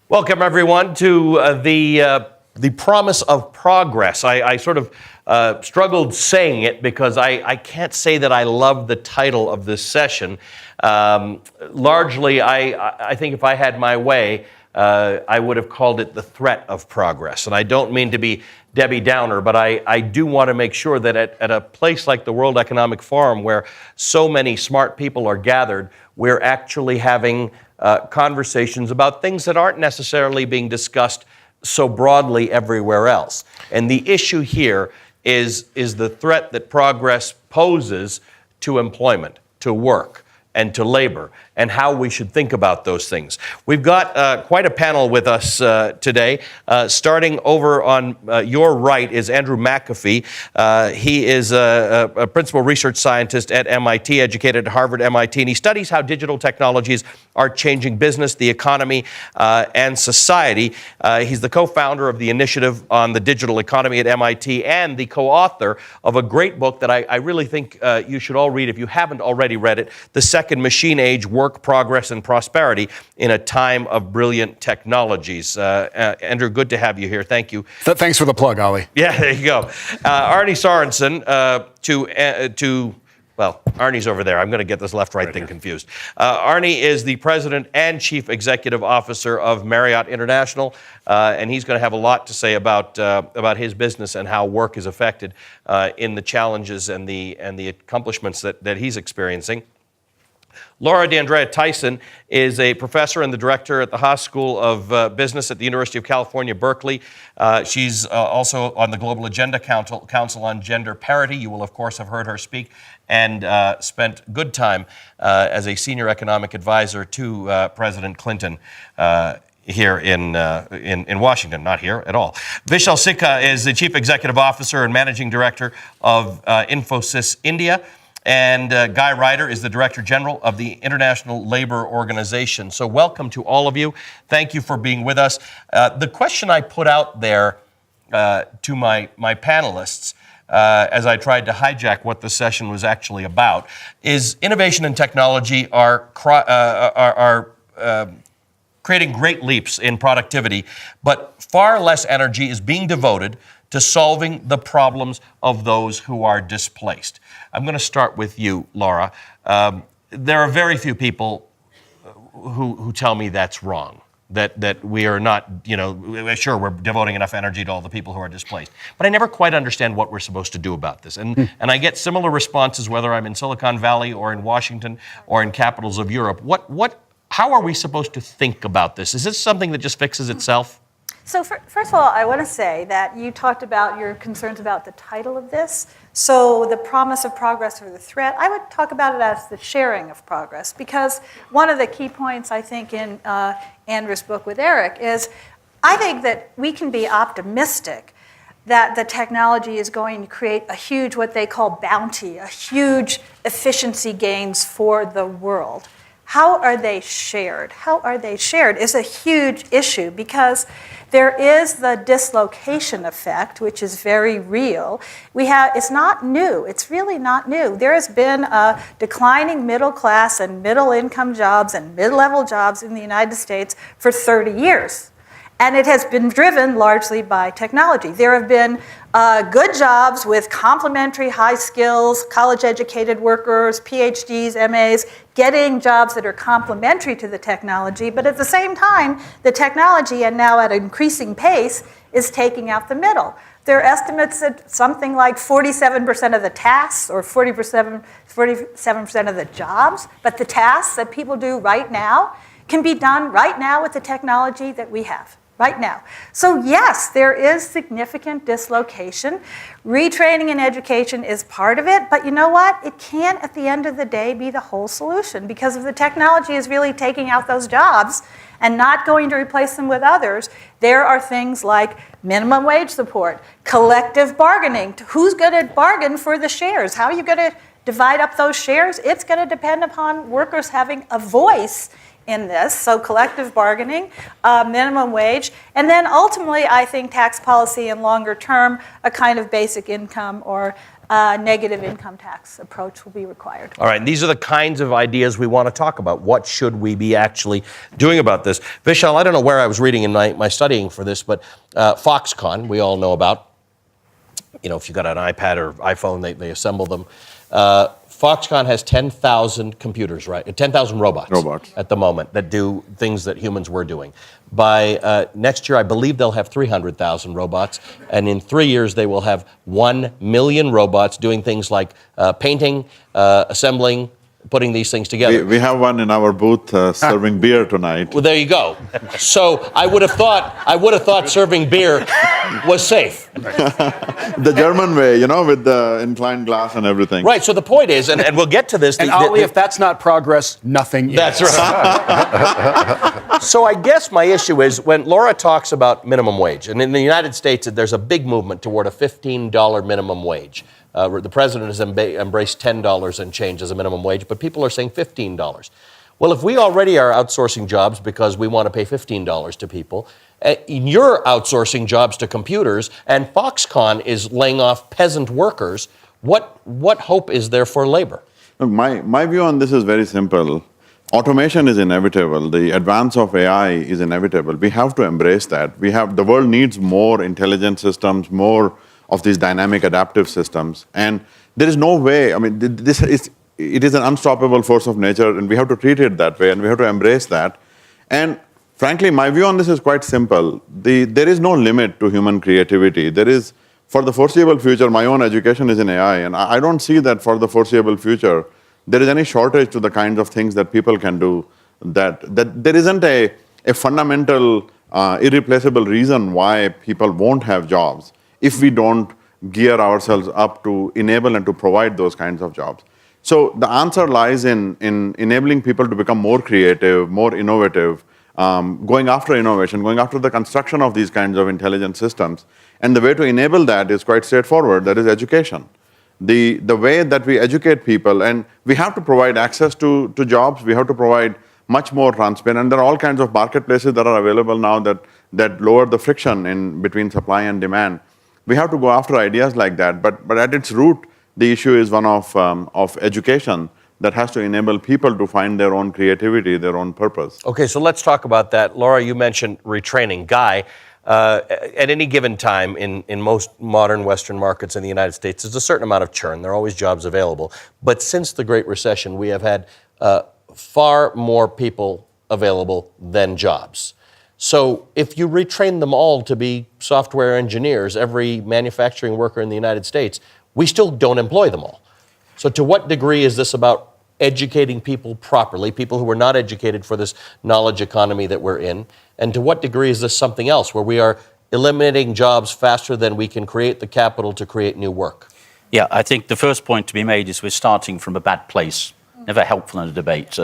Welcome, everyone, to the promise of progress. I sort of struggled saying it because I can't say that I love the title of this session. Largely, I think if I had my way, I would have called it the threat of progress. And I don't mean to be Debbie Downer, but I do want to make sure that at a place like the World Economic Forum, where so many smart people are gathered, we're actually having conversations about things that aren't necessarily being discussed so broadly everywhere else. And the issue here is the threat that progress poses to employment, to work, and to labor, and how we should think about those things. We've got quite a panel with us today. Starting over on your right is Andrew McAfee. He is a principal research scientist at MIT, educated at Harvard, MIT, and he studies how digital technologies are changing business, the economy, and society. He's the co-founder of the Initiative on the Digital Economy at MIT and the co-author of a great book that I really think you should all read if you haven't already read it, The Second Machine Age: Work, Progress, and Prosperity in a Time of Brilliant Technologies. Andrew, good to have you here. Thank you. Thanks for the plug, Ollie. Yeah, there you go. Arnie Sorensen, well, Arnie's over there. I'm going to get this left-right thing confused. Arnie is the president and chief executive officer of Marriott International, and he's going to have a lot to say about his business and how work is affected in the challenges and the accomplishments that he's experiencing. Laura D'Andrea Tyson is a professor and the director at the Haas School of Business at the University of California, Berkeley. She's also on the Global Agenda Council on Gender Parity. You will, of course, have heard her speak, and spent good time as a senior economic advisor to President Clinton here in Washington, not here at all. Vishal Sikka is the chief executive officer and managing director of Infosys India. And Guy Ryder is the Director General of the International Labor Organization. So welcome to all of you. Thank you for being with us. The question I put out there to my panelists as I tried to hijack what the session was actually about is innovation and technology are creating great leaps in productivity, but far less energy is being devoted to solving the problems of those who are displaced. I'm going to start with you, Laura. There are very few people who tell me that's wrong, that we are not, sure, we're devoting enough energy to all the people who are displaced. But I never quite understand what we're supposed to do about this. And I get similar responses whether I'm in Silicon Valley or in Washington or in capitals of Europe. How are we supposed to think about this? Is this something that just fixes itself? So first of all, I want to say that you talked about your concerns about the title of this. So the promise of progress or the threat, I would talk about it as the sharing of progress, because one of the key points, I think, in Andrew's book with Eric is I think that we can be optimistic that the technology is going to create a huge, what they call bounty, a huge efficiency gains for the world. How are they shared? How are they shared is a huge issue because there is the dislocation effect, which is very real. It's not new. It's really not new. There has been a declining middle class and middle income jobs and mid-level jobs in the United States for 30 years. And it has been driven largely by technology. There have been good jobs with complementary high skills, college-educated workers, PhDs, MAs, getting jobs that are complementary to the technology, but at the same time, the technology, and now at an increasing pace, is taking out the middle. There are estimates that something like 47% of the tasks or 47% of the jobs, but the tasks that people do right now can be done right now with the technology that we have. Right now. So yes, there is significant dislocation. Retraining and education is part of it, but you know what? It can't, at the end of the day, be the whole solution, because if the technology is really taking out those jobs and not going to replace them with others, there are things like minimum wage support, collective bargaining. Who's going to bargain for the shares? How are you going to divide up those shares? It's going to depend upon workers having a voice in this, so collective bargaining, minimum wage, and then ultimately I think tax policy and longer term, a kind of basic income or negative income tax approach will be required. All right, and these are the kinds of ideas we want to talk about. What should we be actually doing about this? Vishal, I don't know where I was reading in my studying for this, but Foxconn, we all know about. You know, if you've got an iPad or iPhone, they assemble them. Foxconn has 10,000 computers, right? 10,000 robots at the moment that do things that humans were doing. By next year, I believe they'll have 300,000 robots, and in 3 years, they will have 1 million robots doing things like painting, assembling, putting these things together. We have one in our booth serving beer tonight. Well, there you go. So I would have thought serving beer was safe. The German way, you know, with the inclined glass and everything. Right. So the point is, and we'll get to this. And Ollie, if that's not progress, nothing is. That's right. So I guess my issue is when Laura talks about minimum wage, and in the United States, there's a big movement toward a $15 minimum wage. The president has embraced $10 and change as a minimum wage, but people are saying $15. Well, if we already are outsourcing jobs because we want to pay $15 to people, you're outsourcing jobs to computers, and Foxconn is laying off peasant workers, what hope is there for labor? Look, my view on this is very simple. Automation is inevitable. The advance of AI is inevitable. We have to embrace that. The world needs more intelligent systems, more of these dynamic adaptive systems. And there is no way, I mean, it is an unstoppable force of nature, and we have to treat it that way, and we have to embrace that. And frankly, my view on this is quite simple. There is no limit to human creativity. There is, for the foreseeable future, my own education is in AI, and I don't see that for the foreseeable future there is any shortage to the kinds of things that people can do, that there isn't a fundamental, irreplaceable reason why people won't have jobs if we don't gear ourselves up to enable and to provide those kinds of jobs. So the answer lies in enabling people to become more creative, more innovative, going after innovation, going after the construction of these kinds of intelligent systems. And the way to enable that is quite straightforward, that is education. The way that we educate people, and we have to provide access to jobs, we have to provide much more transparent. There are all kinds of marketplaces that are available now that lower the friction in between supply and demand. We have to go after ideas like that, but at its root, the issue is one of education that has to enable people to find their own creativity, their own purpose. Okay, so let's talk about that. Laura, you mentioned retraining. Guy, at any given time in most modern Western markets in the United States, there's a certain amount of churn. There are always jobs available. But since the Great Recession, we have had far more people available than jobs. So if you retrain them all to be software engineers, every manufacturing worker in the United States, we still don't employ them all. So to what degree is this about educating people properly, people who are not educated for this knowledge economy that we're in? And to what degree is this something else where we are eliminating jobs faster than we can create the capital to create new work? Yeah, I think the first point to be made is we're starting from a bad place. Never helpful in a debate.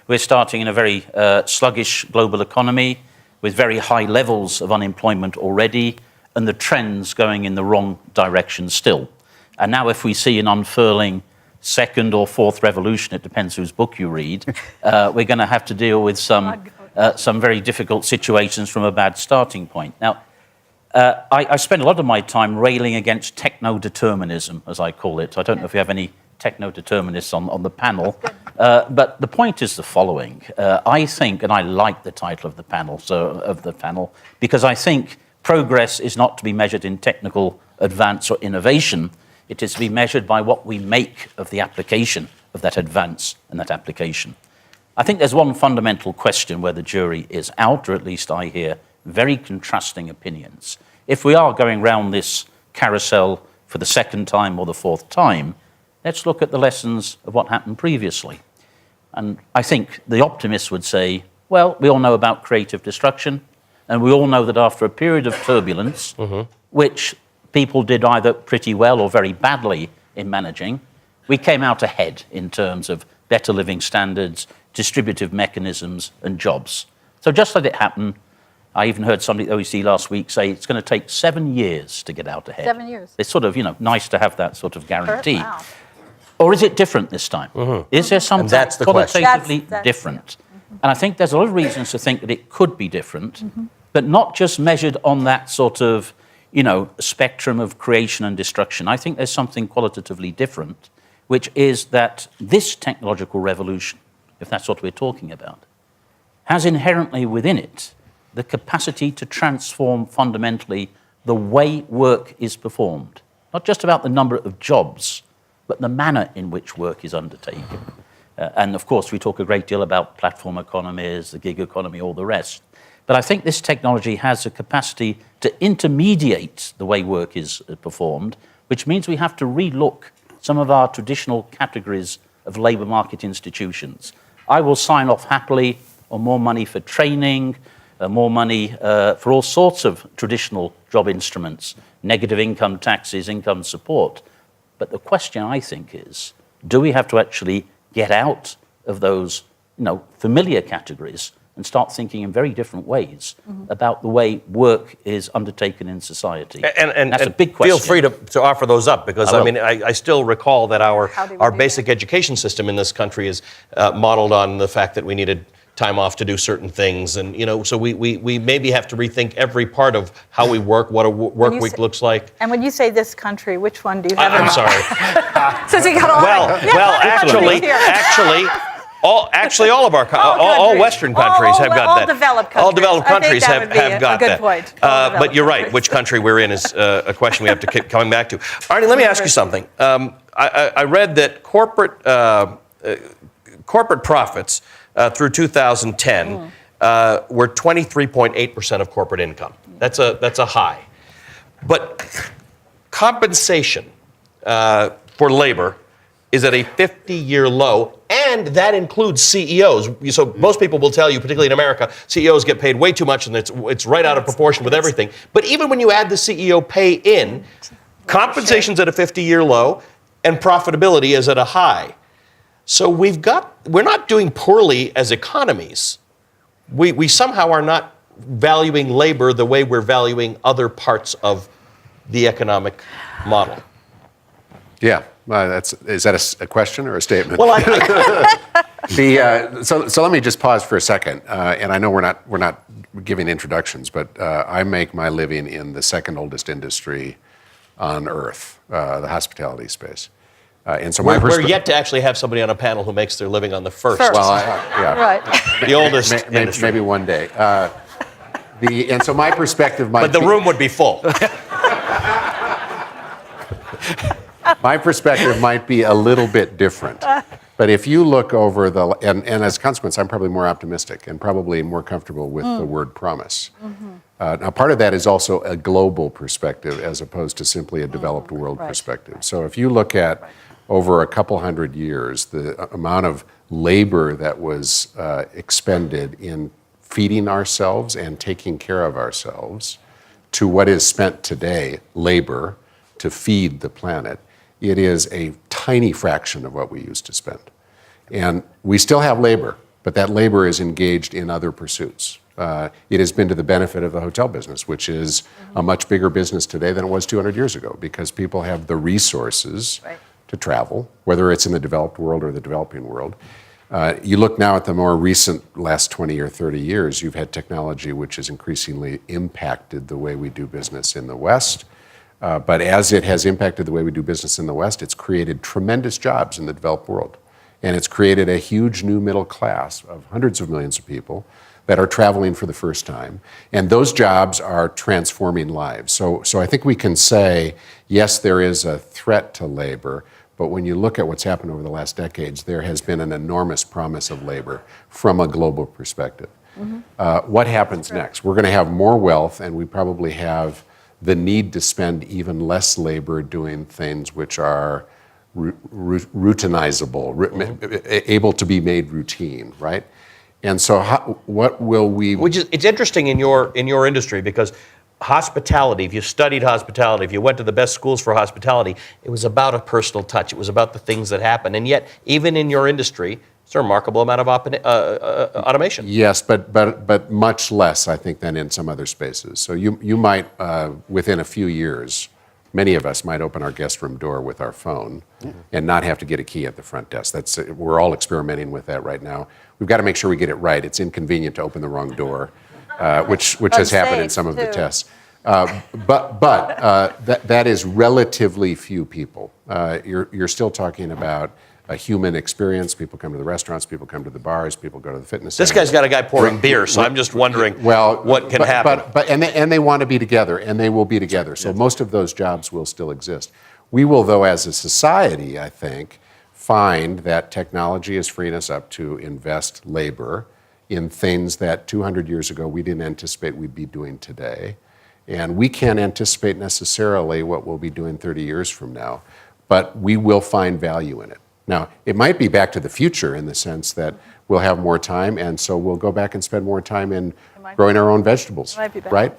We're starting in a very sluggish global economy with very high levels of unemployment already, and the trends going in the wrong direction still. And now if we see an unfurling second or fourth revolution, it depends whose book you read, we're going to have to deal with some very difficult situations from a bad starting point. Now, I spend a lot of my time railing against techno-determinism, as I call it. I don't know if we have any techno-determinists on the panel, but the point is the following. I think, and I like the title of the panel, because I think progress is not to be measured in technical advance or innovation. It is to be measured by what we make of the application of that advance and that application. I think there's one fundamental question where the jury is out, or at least I hear very contrasting opinions. If we are going round this carousel for the second time or the fourth time, let's look at the lessons of what happened previously. And I think the optimists would say, well, we all know about creative destruction, and we all know that after a period of turbulence, which people did either pretty well or very badly in managing, we came out ahead in terms of better living standards, distributive mechanisms, and jobs. So just let it happen. I even heard somebody at OECD last week say it's going to take 7 years to get out ahead. 7 years. It's sort of, nice to have that sort of guarantee. Wow. Or is it different this time? Is there something that's the qualitatively question. different? And I think there's a lot of reasons to think that it could be different, but not just measured on that sort of, spectrum of creation and destruction. I think there's something qualitatively different, which is that this technological revolution, if that's what we're talking about, has inherently within it the capacity to transform fundamentally the way work is performed. Not just about the number of jobs, but the manner in which work is undertaken. And of course, we talk a great deal about platform economies, the gig economy, all the rest. But I think this technology has a capacity to intermediate the way work is performed, which means we have to relook some of our traditional categories of labour market institutions. I will sign off happily on more money for training, more money for all sorts of traditional job instruments, negative income taxes, income support. But the question, I think, is, do we have to actually get out of those familiar categories and start thinking in very different ways about the way work is undertaken in society? And that's a big question. Feel free to offer those up, because I still recall that our basic education system in this country is modeled on the fact that we needed time off to do certain things, and so we maybe have to rethink every part of how we work, what a work week looks like. And when you say this country, which one do you have? I'm sorry. Since you got all of our all Western countries have got that. All developed countries. All developed countries have got a good that. point. But you're right. Which country we're in is a question we have to keep coming back to. Arnie, let me ask you something. I read that corporate profits through 2010 were 23.8% of corporate income. That's a high. But compensation for labor is at a 50-year low, and that includes CEOs. So most people will tell you, particularly in America, CEOs get paid way too much, and it's right out of proportion with everything. But even when you add the CEO pay in, compensation's at a 50-year low, and profitability is at a high. So we're not doing poorly as economies. We somehow are not valuing labor the way we're valuing other parts of the economic model. Yeah, is that a question or a statement? Well, so let me just pause for a second, and I know we're not giving introductions, but I make my living in the second oldest industry on earth, the hospitality space. And so we're yet to actually have somebody on a panel who makes their living on the first. Well, Right. The oldest industry. Maybe one day. And so my perspective might But the room would be full. My perspective might be a little bit different. But if you look over and as a consequence, I'm probably more optimistic and probably more comfortable with the word promise. Now, part of that is also a global perspective as opposed to simply a developed world perspective. So if you look at over a couple hundred years, the amount of labor that was expended in feeding ourselves and taking care of ourselves to what is spent today, labor, to feed the planet, it is a tiny fraction of what we used to spend. And we still have labor, but that labor is engaged in other pursuits. It has been to the benefit of the hotel business, which is a much bigger business today than it was 200 years ago, because people have the resources to travel, whether it's in the developed world or the developing world. You look now at the more recent last 20 or 30 years, you've had technology which has increasingly impacted the way we do business in the West. But as it has impacted the way we do business in the West, it's created tremendous jobs in the developed world. And it's created a huge new middle class of hundreds of millions of people that are traveling for the first time. And those jobs are transforming lives. So I think we can say, yes, there is a threat to labor, but when you look at what's happened over the last decades, there has been an enormous promise of labor from a global perspective. What happens next? We're going to have more wealth, and we probably have the need to spend even less labor doing things which are routinizable, able to be made routine, right? And so what will we... It's interesting in your industry, because hospitality, if you studied hospitality, if you went to the best schools for hospitality, it was about a personal touch. It was about the things that happen. And yet, even in your industry, it's a remarkable amount of automation. Yes, but much less, I think, than in some other spaces. So you might, within a few years, many of us might open our guest room door with our phone and not have to get a key at the front desk. We're all experimenting with that right now. We've got to make sure we get it right. It's inconvenient to open the wrong door, which has happened in some of the tests. That is relatively few people. You're still talking about a human experience. People come to the restaurants, people come to the bars, people go to the fitness This centers. guy's got a guy pouring beer, so I'm just wondering what can happen. And they want to be together, and they will be together. So most of those jobs will still exist. We will, though, as a society, I think, find that technology is freeing us up to invest labor in things that 200 years ago we didn't anticipate we'd be doing today. And we can't anticipate necessarily what we'll be doing 30 years from now, but we will find value in it. Now, it might be back to the future in the sense that we'll have more time, and so we'll go back and spend more time in growing our own vegetables, right?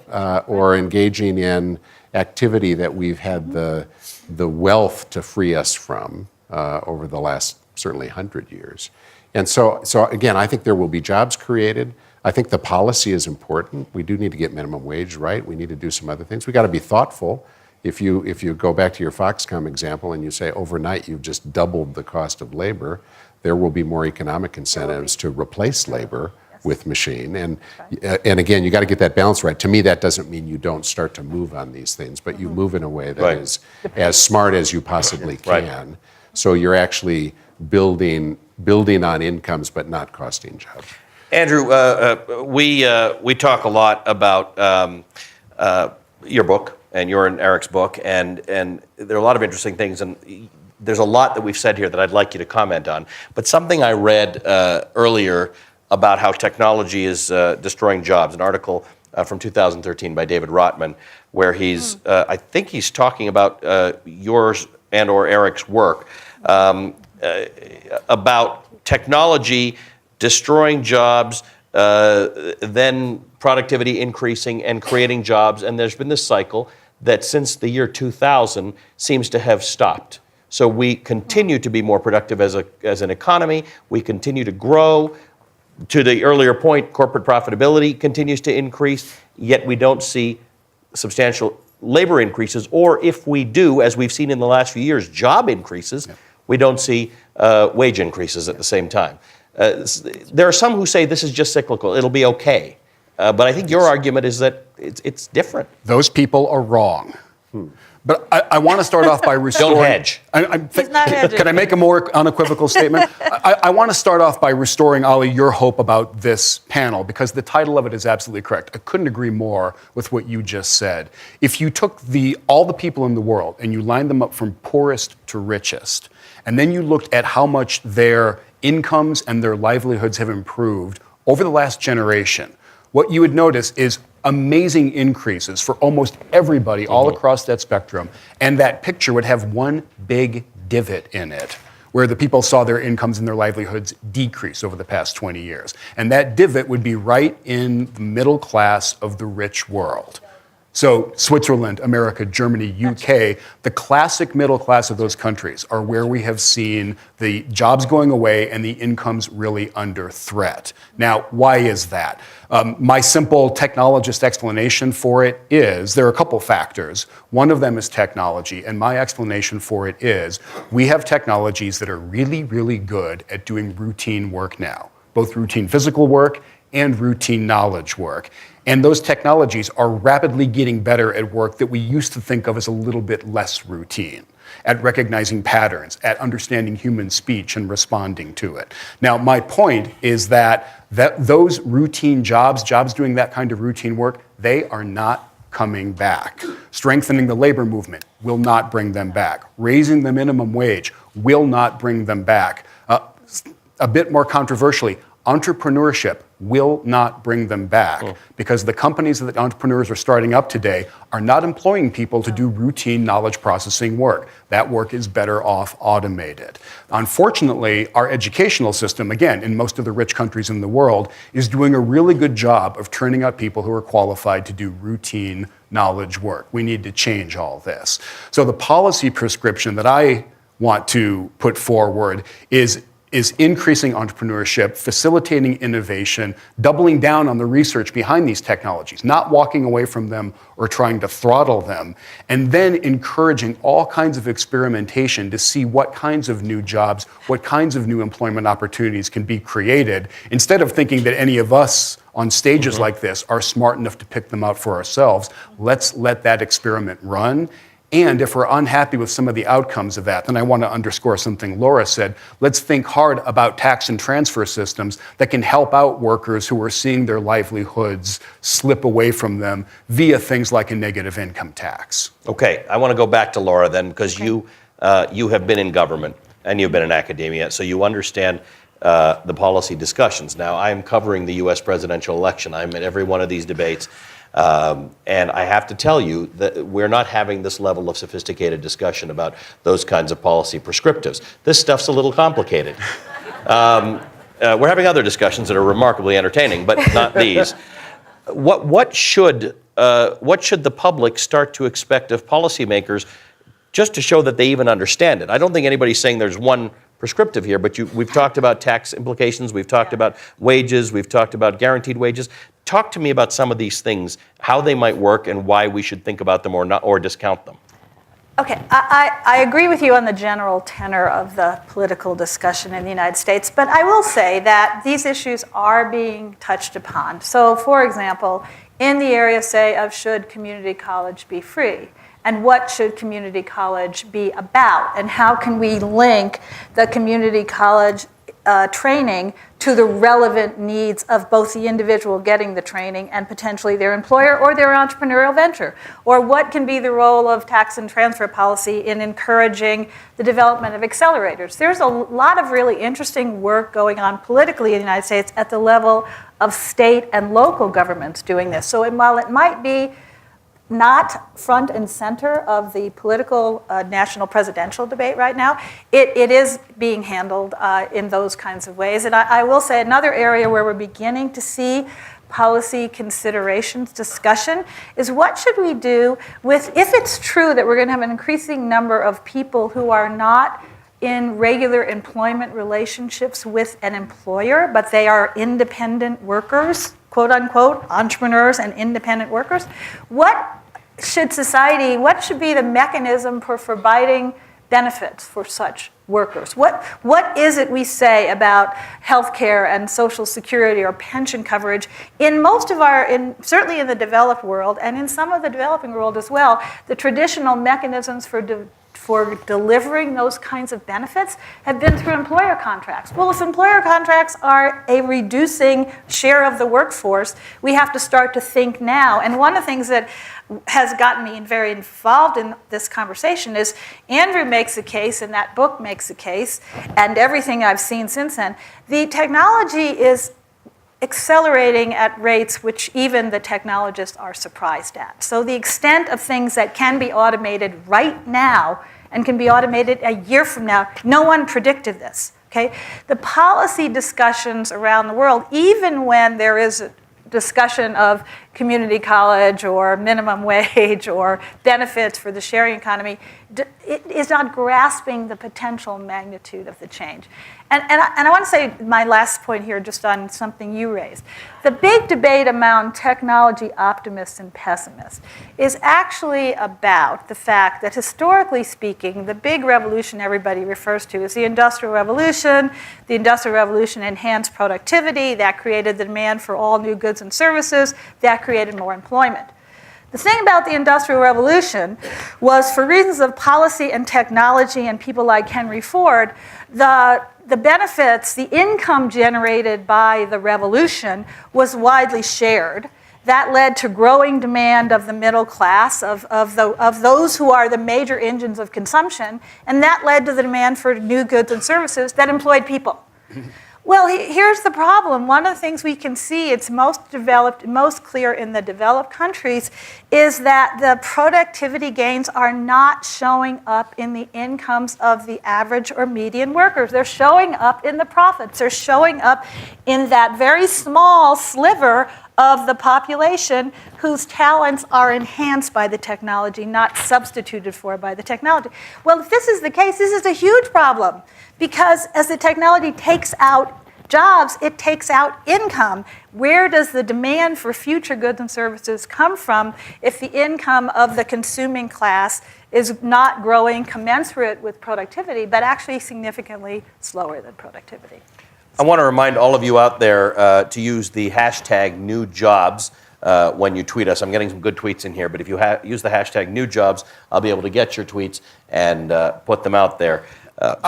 Or engaging in activity that we've had the wealth to free us from over the last certainly 100 years. And so again, I think there will be jobs created. I think the policy is important. We do need to get minimum wage right. We need to do some other things. We got to be thoughtful. If you go back to your Foxconn example and you say overnight you've just doubled the cost of labor, there will be more economic incentives to replace labor with machine. And again, you got to get that balance right. To me, that doesn't mean you don't start to move on these things, but you move in a way that is as smart as you possibly can. So you're actually building on incomes, but not costing jobs. Andrew, we talk a lot about your book and your and Eric's book, and there are a lot of interesting things, and there's a lot that we've said here that I'd like you to comment on. But something I read earlier about how technology is destroying jobs, an article from 2013 by David Rotman, where I think he's talking about yours and or Eric's work about technology destroying jobs, then productivity increasing and creating jobs. And there's been this cycle that since the year 2000 seems to have stopped. So we continue to be more productive as an economy. We continue to grow. To the earlier point, corporate profitability continues to increase, yet we don't see substantial labor increases, or if we do, as we've seen in the last few years, job increases, we don't see wage increases at the same time. There are some who say this is just cyclical, it'll be okay. But I think your argument is that it's different. Those people are wrong. But I want to start off by restoring... Don't hedge. He's not hedging. Can I make a more unequivocal statement? I want to start off by restoring, Ali, your hope about this panel, because the title of it is absolutely correct. I couldn't agree more with what you just said. If you took all the people in the world and you lined them up from poorest to richest, and then you looked at how much their incomes and their livelihoods have improved over the last generation, what you would notice is amazing increases for almost everybody all across that spectrum. And that picture would have one big divot in it, where the people saw their incomes and their livelihoods decrease over the past 20 years. And that divot would be right in the middle class of the rich world. So Switzerland, America, Germany, UK, the classic middle class of those countries are where we have seen the jobs going away and the incomes really under threat. Now, why is that? My simple technologist explanation for it is there are a couple factors. One of them is technology, and my explanation for it is we have technologies that are really, really good at doing routine work now, both routine physical work and routine knowledge work. And those technologies are rapidly getting better at work that we used to think of as a little bit less routine, at recognizing patterns, at understanding human speech and responding to it. Now, my point is that those routine jobs doing that kind of routine work, they are not coming back. Strengthening the labor movement will not bring them back. Raising the minimum wage will not bring them back. A bit more controversially, entrepreneurship will not bring them back because the companies that the entrepreneurs are starting up today are not employing people to do routine knowledge processing work. That work is better off automated. Unfortunately, our educational system, again, in most of the rich countries in the world, is doing a really good job of turning out people who are qualified to do routine knowledge work. We need to change all this. So the policy prescription that I want to put forward is is increasing entrepreneurship, facilitating innovation, doubling down on the research behind these technologies, not walking away from them or trying to throttle them, and then encouraging all kinds of experimentation to see what kinds of new jobs, what kinds of new employment opportunities can be created, instead of thinking that any of us on stages like this are smart enough to pick them out for ourselves. Let's let that experiment run. And if we're unhappy with some of the outcomes of that, then I want to underscore something Laura said. Let's think hard about tax and transfer systems that can help out workers who are seeing their livelihoods slip away from them via things like a negative income tax. Okay, I want to go back to Laura then, because you have been in government and you've been in academia, so you understand the policy discussions. Now, I am covering the U.S. presidential election. I'm at every one of these debates. And I have to tell you that we're not having this level of sophisticated discussion about those kinds of policy prescriptives. This stuff's a little complicated. We're having other discussions that are remarkably entertaining, but not these. What should the public start to expect of policymakers, just to show that they even understand it? I don't think anybody's saying there's one prescriptive here, but we've talked about tax implications, we've talked about wages, we've talked about guaranteed wages. Talk to me about some of these things, how they might work and why we should think about them or discount them. Okay, I agree with you on the general tenor of the political discussion in the United States, but I will say that these issues are being touched upon. So, for example, in the area, say, of should community college be free? And what should community college be about? And how can we link the community college training to the relevant needs of both the individual getting the training and potentially their employer or their entrepreneurial venture? Or what can be the role of tax and transfer policy in encouraging the development of accelerators? There's a lot of really interesting work going on politically in the United States at the level of state and local governments doing this. So while it might be not front and center of the political national presidential debate right now, it is being handled in those kinds of ways. And I will say another area where we're beginning to see policy considerations discussion is what should we do with, if it's true that we're going to have an increasing number of people who are not in regular employment relationships with an employer, but they are independent workers, quote unquote, entrepreneurs and independent workers. What should be the mechanism for providing benefits for such workers? What is it we say about healthcare and Social Security or pension coverage in most of certainly in the developed world and in some of the developing world as well, the traditional mechanisms for delivering those kinds of benefits have been through employer contracts. Well, if employer contracts are a reducing share of the workforce, we have to start to think now. And one of the things that has gotten me very involved in this conversation is Andrew makes a case, and that book makes a case, and everything I've seen since then. The technology is accelerating at rates which even the technologists are surprised at. So the extent of things that can be automated right now and can be automated a year from now, no one predicted this. Okay? The policy discussions around the world, even when there is a discussion of community college or minimum wage or benefits for the sharing economy, it is not grasping the potential magnitude of the change. And I want to say my last point here just on something you raised. The big debate among technology optimists and pessimists is actually about the fact that historically speaking, the big revolution everybody refers to is the Industrial Revolution. The Industrial Revolution enhanced productivity. That created the demand for all new goods and services. That created more employment. The thing about the Industrial Revolution was, for reasons of policy and technology and people like Henry Ford, the benefits, the income generated by the revolution was widely shared. That led to growing demand of the middle class, of those who are the major engines of consumption, and that led to the demand for new goods and services that employed people. Well, here's the problem. One of the things we can see, it's most clear in the developed countries, is that the productivity gains are not showing up in the incomes of the average or median workers. They're showing up in the profits. They're showing up in that very small sliver of the population whose talents are enhanced by the technology, not substituted for by the technology. Well, if this is the case, this is a huge problem, because as the technology takes out jobs, it takes out income. Where does the demand for future goods and services come from if the income of the consuming class is not growing commensurate with productivity, but actually significantly slower than productivity? I want to remind all of you out there to use the hashtag #NewJobs when you tweet us. I'm getting some good tweets in here, but if you use the hashtag #NewJobs, I'll be able to get your tweets and put them out there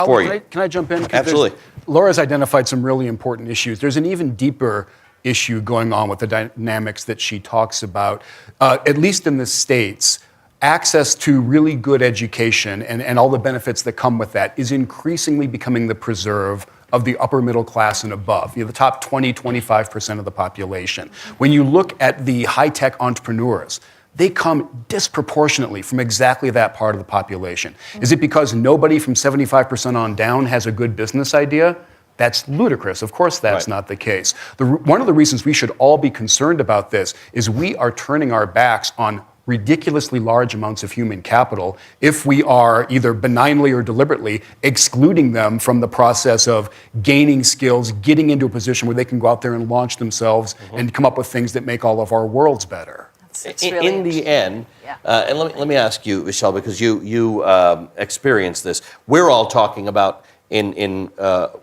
for you. Can I jump in? Absolutely. Laura's identified some really important issues. There's an even deeper issue going on with the dynamics that she talks about, at least in the States. Access to really good education and all the benefits that come with that is increasingly becoming the preserve of the upper middle class and above, the top 20, 25% of the population. When you look at the high-tech entrepreneurs, they come disproportionately from exactly that part of the population. Is it because nobody from 75% on down has a good business idea? That's ludicrous. Of course, that's not the case. One of the reasons we should all be concerned about this is we are turning our backs on ridiculously large amounts of human capital if we are either benignly or deliberately excluding them from the process of gaining skills, getting into a position where they can go out there and launch themselves and come up with things that make all of our worlds better. Really in the end, and let me ask you, Michelle, because you experienced this. We're all talking about in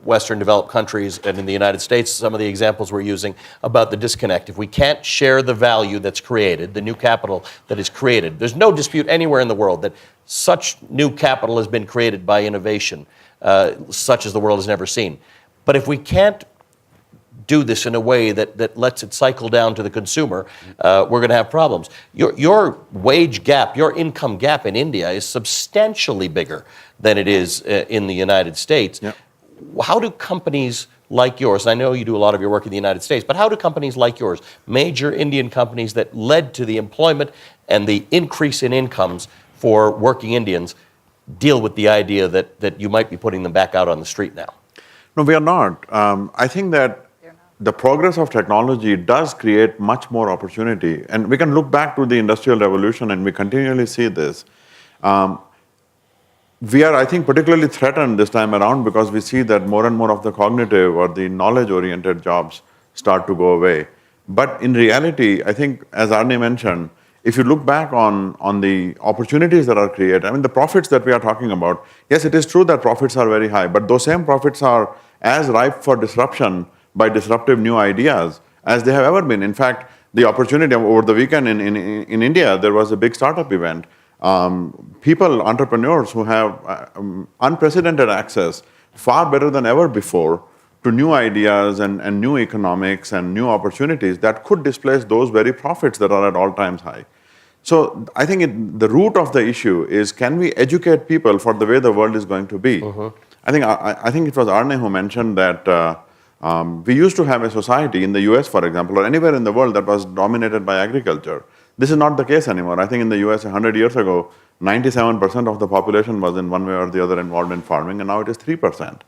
Western developed countries and in the United States, some of the examples we're using about the disconnect. If we can't share the value that's created, the new capital that is created, there's no dispute anywhere in the world that such new capital has been created by innovation, such as the world has never seen. But if we can't do this in a way that lets it cycle down to the consumer, we're going to have problems. Your wage gap, your income gap in India is substantially bigger than it is in the United States. Yep. How do companies like yours, and I know you do a lot of your work in the United States, but how do companies like yours, major Indian companies that led to the employment and the increase in incomes for working Indians, deal with the idea that you might be putting them back out on the street now? No, we are not. I think that the progress of technology does create much more opportunity. And we can look back to the Industrial Revolution and we continually see this. We are, I think, particularly threatened this time around because we see that more and more of the cognitive or the knowledge-oriented jobs start to go away. But in reality, I think, as Arnie mentioned, if you look back on the opportunities that are created, I mean, the profits that we are talking about, yes, it is true that profits are very high, but those same profits are as ripe for disruption by disruptive new ideas as they have ever been. In fact, the opportunity over the weekend in India, there was a big startup event. People, entrepreneurs who have unprecedented access, far better than ever before, to new ideas and new economics and new opportunities that could displace those very profits that are at all times high. So I think the root of the issue is, can we educate people for the way the world is going to be? I think it was Arne who mentioned that we used to have a society in the US, for example, or anywhere in the world that was dominated by agriculture. This is not the case anymore. I think in the US 100 years ago, 97% of the population was in one way or the other involved in farming, and now it is 3%.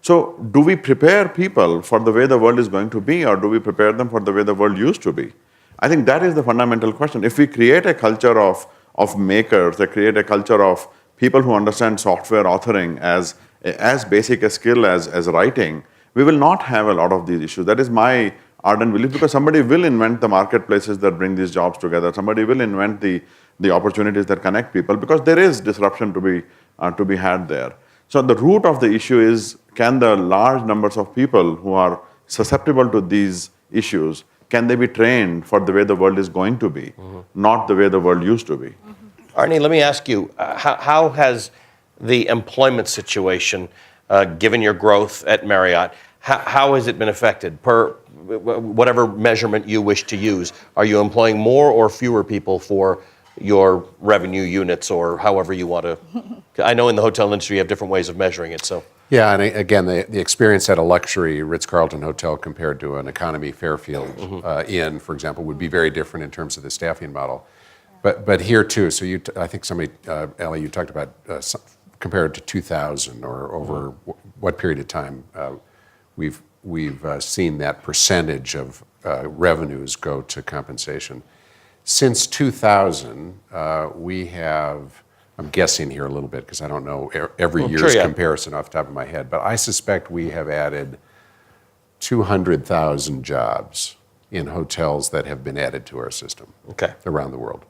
So do we prepare people for the way the world is going to be, or do we prepare them for the way the world used to be? I think that is the fundamental question. If we create a culture of makers, create a culture of people who understand software authoring as basic a skill as writing, we will not have a lot of these issues. That is my ardent belief, because somebody will invent the marketplaces that bring these jobs together. Somebody will invent the opportunities that connect people, because there is disruption to be had there. So the root of the issue is, can the large numbers of people who are susceptible to these issues, can they be trained for the way the world is going to be, not the way the world used to be? Arnie, let me ask you, how has the employment situation, given your growth at Marriott, how has it been affected? Per whatever measurement you wish to use, are you employing more or fewer people for your revenue units, or however you want to? I know in the hotel industry you have different ways of measuring it, so. Yeah, and again, the experience at a luxury Ritz-Carlton hotel compared to an economy Fairfield Inn, for example, would be very different in terms of the staffing model. But here too, so I think somebody, Ellie, you talked about compared to 2000 or over what period of time we've seen that percentage of revenues go to compensation. Since 2000, we have, I'm guessing here a little bit because I don't know every year's comparison off the top of my head, but I suspect we have added 200,000 jobs in hotels that have been added to our system around the world.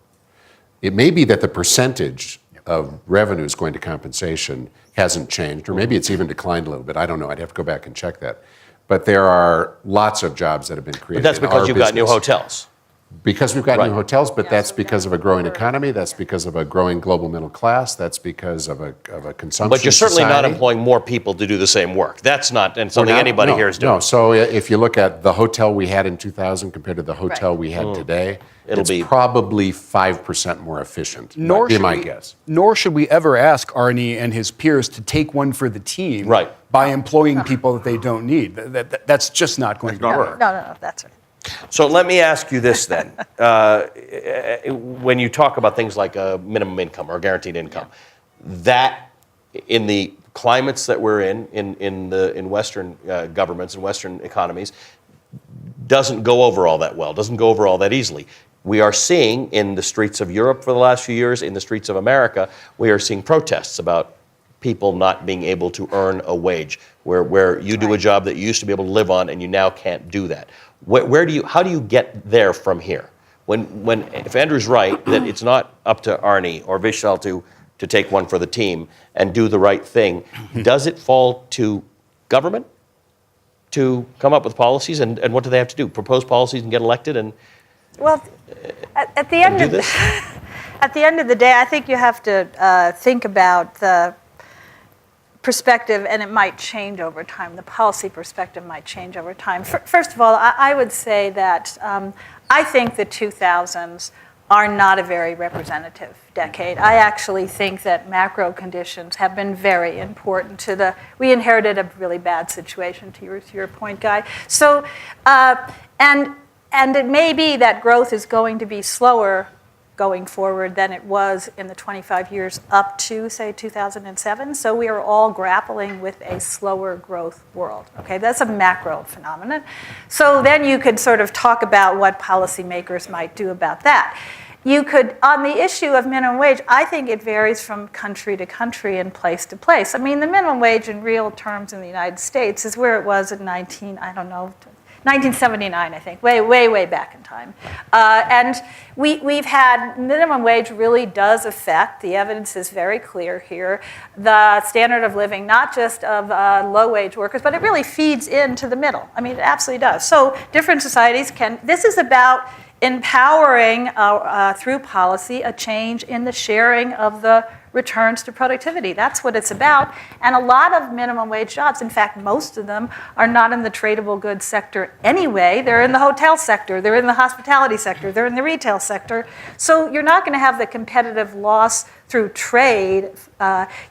It may be that the percentage of revenues going to compensation hasn't changed, or maybe it's even declined a little bit. I don't know. I'd have to go back and check that. But there are lots of jobs that have been created. But that's because you've got new hotels. Because we've got new hotels, but that's because of a growing economy. That's because of a growing global middle class. That's because of a consumption. But you're certainly society. not employing more people to do the same work. That's not something anybody here is doing. No. So if you look at the hotel we had in 2000 compared to the hotel we had today, it's probably 5% more efficient. Would be my guess. Nor should we ever ask Arnie and his peers to take one for the team by employing people that they don't need. That's just not going to work. No, that's right. So let me ask you this then. When you talk about things like a minimum income or guaranteed income, that in the climates that we're in Western governments and Western economies, doesn't go over all that well, doesn't go over all that easily. We are seeing in the streets of Europe for the last few years, in the streets of America, we are seeing protests about people not being able to earn a wage, where you do a job that you used to be able to live on and you now can't do that. How do you get there from here? If Andrew's right that it's not up to Arnie or Vishal to take one for the team and do the right thing, does it fall to government to come up with policies, and what do they have to do? Propose policies and get elected and at the end of the day, I think you have to think about the perspective, and it might change over time. The policy perspective might change over time. First of all, I would say that I think the 2000s are not a very representative decade. I actually think that macro conditions have been very important we inherited a really bad situation, to your point, Guy. So, and it may be that growth is going to be slower going forward than it was in the 25 years up to, say, 2007. So we are all grappling with a slower growth world. Okay, that's a macro phenomenon. So then you could sort of talk about what policymakers might do about that. You could, on the issue of minimum wage, I think it varies from country to country and place to place. I mean, the minimum wage in real terms in the United States is where it was in 1979, I think, way back in time. And we've had, minimum wage really does affect, the evidence is very clear here, the standard of living, not just of low-wage workers, but it really feeds into the middle. I mean, it absolutely does. So different societies this is about empowering, through policy, a change in the sharing of the returns to productivity. That's what it's about. And a lot of minimum wage jobs, in fact, most of them are not in the tradable goods sector anyway. They're in the hotel sector, they're in the hospitality sector, they're in the retail sector. So you're not going to have the competitive loss through trade.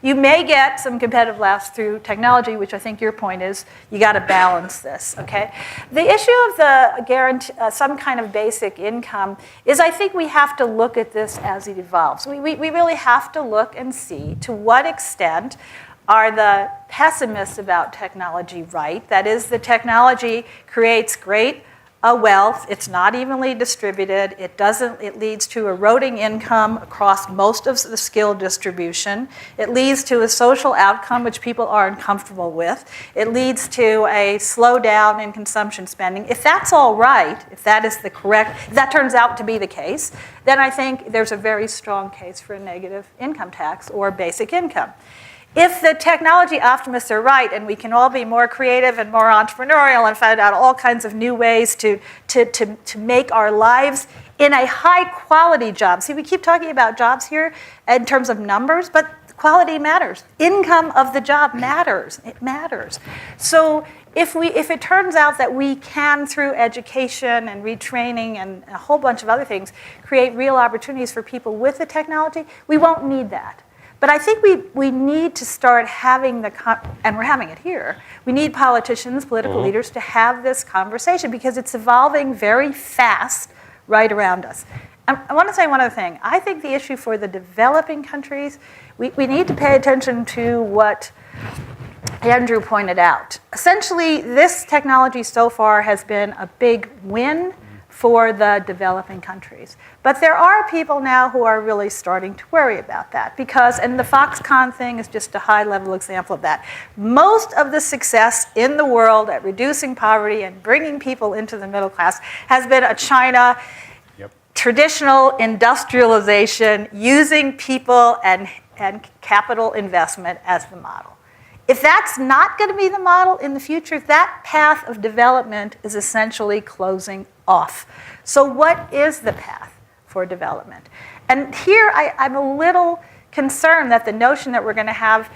You may get some competitive loss through technology, which I think your point is you got to balance this, okay? The issue of the some kind of basic income is I think we have to look at this as it evolves. We really have to look and see to what extent are the pessimists about technology right. That is, the technology creates great wealth. It's not evenly distributed. It leads to eroding income across most of the skill distribution. It leads to a social outcome which people aren't comfortable with. It leads to a slowdown in consumption spending. If that's all right, if that turns out to be the case, then I think there's a very strong case for a negative income tax or basic income. If the technology optimists are right and we can all be more creative and more entrepreneurial and find out all kinds of new ways to make our lives in a high-quality job. See, we keep talking about jobs here in terms of numbers, but quality matters. Income of the job matters. It matters. So if it turns out that we can, through education and retraining and a whole bunch of other things, create real opportunities for people with the technology, we won't need that. But I think we need to start having and we're having it here, we need politicians, political leaders to have this conversation because it's evolving very fast right around us. I want to say one other thing. I think the issue for the developing countries, we need to pay attention to what Andrew pointed out. Essentially, this technology so far has been a big win for the developing countries. But there are people now who are really starting to worry about that because, and the Foxconn thing is just a high-level example of that. Most of the success in the world at reducing poverty and bringing people into the middle class has been a China traditional industrialization using people and capital investment as the model. If that's not going to be the model in the future, that path of development is essentially closing off. So what is the path for development? And here I'm a little concerned that the notion that we're going to have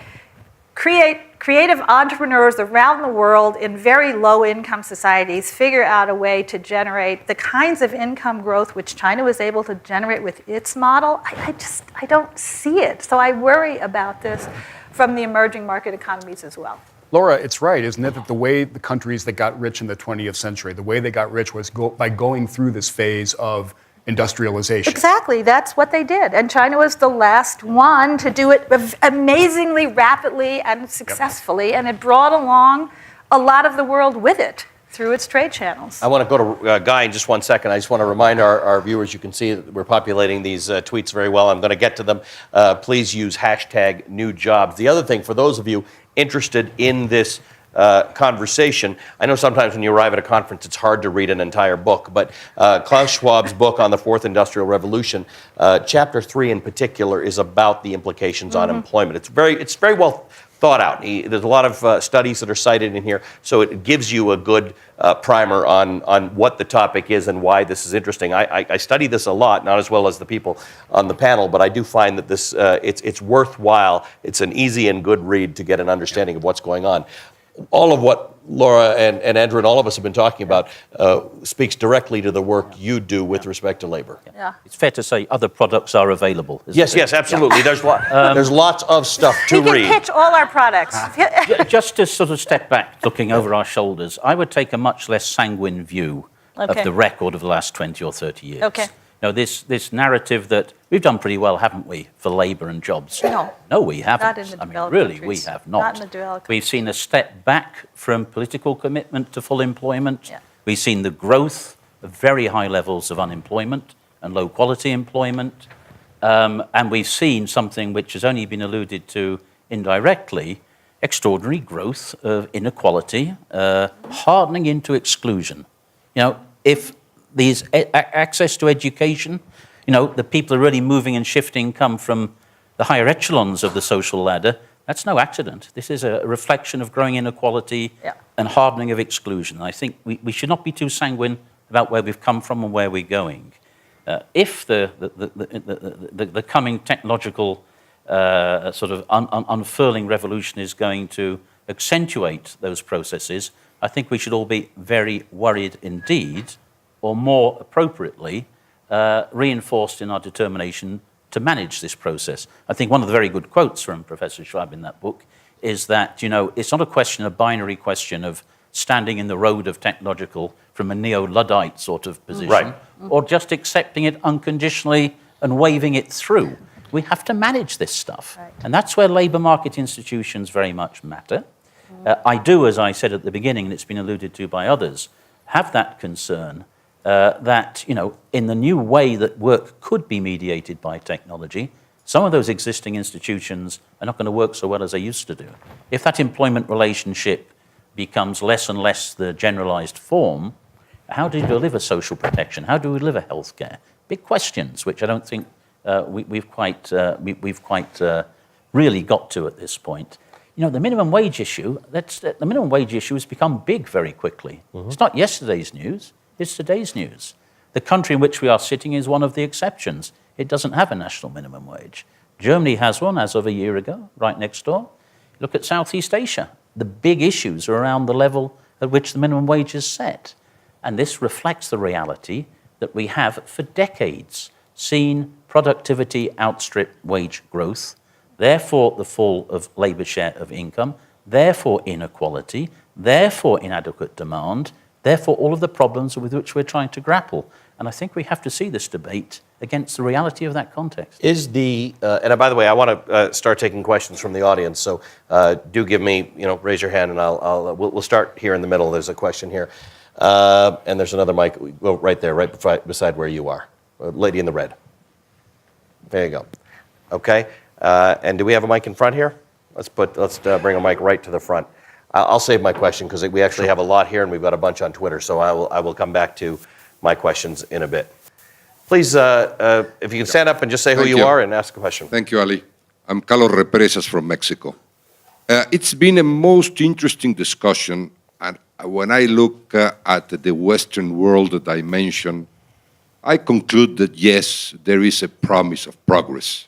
creative entrepreneurs around the world in very low-income societies figure out a way to generate the kinds of income growth which China was able to generate with its model, I don't see it. So I worry about this from the emerging market economies as well. Laura, it's right, isn't it, that the way the countries that got rich in the 20th century, the way they got rich was by going through this phase of industrialization. Exactly, that's what they did. And China was the last one to do it amazingly rapidly and successfully, and it brought along a lot of the world with it through its trade channels. I want to go to Guy in just 1 second. I just want to remind our viewers, you can see that we're populating these tweets very well. I'm going to get to them. Please use hashtag new jobs. The other thing, for those of you interested in this conversation, I know sometimes when you arrive at a conference it's hard to read an entire book, but Klaus Schwab's book on the Fourth Industrial Revolution, chapter 3 in particular, is about the implications on employment. It's very well thought out. There's a lot of studies that are cited in here, so it gives you a good primer on what the topic is and why this is interesting. I study this a lot, not as well as the people on the panel, but I do find that this it's worthwhile. It's an easy and good read to get an understanding of what's going on. All of what Laura and Andrew and all of us have been talking about speaks directly to the work you do with respect to labor. Yeah. It's fair to say other products are available. Yes, absolutely. There's lots of stuff to We read. can pitch all our products. Just to sort of step back, looking over our shoulders, I would take a much less sanguine view Okay. of the record of the last 20 or 30 years. Okay. You know, this narrative that we've done pretty well, haven't we, for labour and jobs? No, we haven't. Not in the developed really, countries. we have not. Not in the developed We've seen a step back from political commitment to full employment. Yeah. We've seen the growth of very high levels of unemployment and low quality employment. And we've seen something which has only been alluded to indirectly, extraordinary growth of inequality, hardening into exclusion. You know, if these access to education, you know, the people are really moving and shifting come from the higher echelons of the social ladder, that's no accident. This is a reflection of growing inequality and hardening of exclusion. I think we should not be too sanguine about where we've come from and where we're going. If the coming technological sort of unfurling revolution is going to accentuate those processes, I think we should all be very worried indeed, or more appropriately, reinforced in our determination to manage this process. I think one of the very good quotes from Professor Schwab in that book is that, you know, it's not a binary question of standing in the road of technological from a neo-Luddite sort of position, or just accepting it unconditionally and waving it through. We have to manage this stuff. And that's where labour market institutions very much matter. I do, as I said at the beginning, and it's been alluded to by others, have that concern that, you know, in the new way that work could be mediated by technology, some of those existing institutions are not going to work so well as they used to do. If that employment relationship becomes less and less the generalized form, how do you deliver social protection? How do we deliver healthcare? Big questions, which I don't think we've quite really got to at this point. You know, the minimum wage issue, the minimum wage issue has become big very quickly. It's not yesterday's news, it's today's news. The country in which we are sitting is one of the exceptions. It doesn't have a national minimum wage. Germany has one as of a year ago, right next door. Look at Southeast Asia. The big issues are around the level at which the minimum wage is set. And this reflects the reality that we have for decades seen productivity outstrip wage growth, therefore the fall of labour share of income, therefore inequality, therefore inadequate demand, therefore all of the problems with which we're trying to grapple. And I think we have to see this debate against the reality of that context. Is the and by the way, I want to start taking questions from the audience. So do give me, raise your hand, and we'll start here in the middle. There's a question here, and there's another mic. Well, right there, right beside where you are, lady in the red. There you go. Okay. And do we have a mic in front here? Let's bring a mic right to the front. I'll save my question because we actually have a lot here, and we've got a bunch on Twitter. So I will come back to my questions in a bit. Please, if you can stand up and just say who you are and ask a question. Thank you, Ali. I'm Carlos Represas from Mexico. It's been a most interesting discussion, and when I look at the Western world dimension, I conclude that yes, there is a promise of progress,